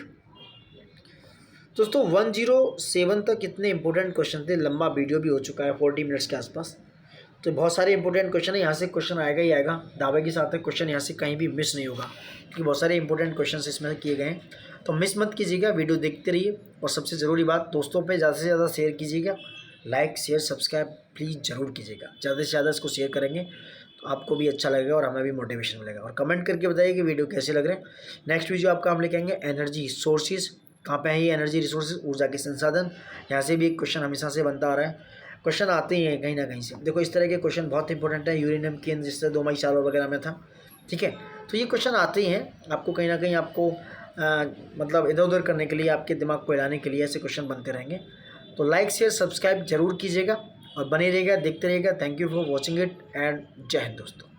दोस्तों 107 तक इतने इंपॉर्टेंट क्वेश्चन थे। लंबा वीडियो भी हो चुका है 40 मिनट्स के आसपास। तो बहुत सारे इंपॉर्टेंट क्वेश्चन है, यहाँ से क्वेश्चन आएगा ही आएगा, दावे के साथ है क्वेश्चन यहाँ से कहीं भी मिस नहीं होगा, क्योंकि बहुत सारे इंपॉर्टेंट क्वेश्चन इसमें किए गए हैं। तो मिस मत कीजिएगा, वीडियो देखते रहिए। और सबसे ज़रूरी बात, दोस्तों पे ज़्यादा से ज़्यादा शेयर कीजिएगा, लाइक शेयर सब्सक्राइब प्लीज़ ज़रूर कीजिएगा। ज़्यादा से ज़्यादा इसको शेयर करेंगे तो आपको भी अच्छा लगेगा और हमें भी मोटिवेशन मिलेगा। और कमेंट करके बताइए कि वीडियो कैसे लग रहे हैं। नेक्स्ट वीडियो आपका हम लेके आएंगे एनर्जी सोर्सेज। कहाँ पे है ये एनर्जी रिसोर्सेज? ऊर्जा के संसाधन। यहाँ से भी एक क्वेश्चन हमेशा से बनता आ रहा है, क्वेश्चन आते ही हैं कहीं ना कहीं से। देखो इस तरह के क्वेश्चन बहुत इंपॉर्टेंट है। यूरेनियम केंद्र जिससे 2 मई सालों वगैरह में था, ठीक है। तो ये क्वेश्चन आते ही हैं, आपको कहीं ना कहीं आपको मतलब इधर उधर करने के लिए, आपके दिमाग को हिलाने के लिए ऐसे क्वेश्चन बनते रहेंगे। तो लाइक शेयर सब्सक्राइब जरूर कीजिएगा और बने रहिएगा, देखते रहिएगा। Thank you for watching it and जय हिंद दोस्तों।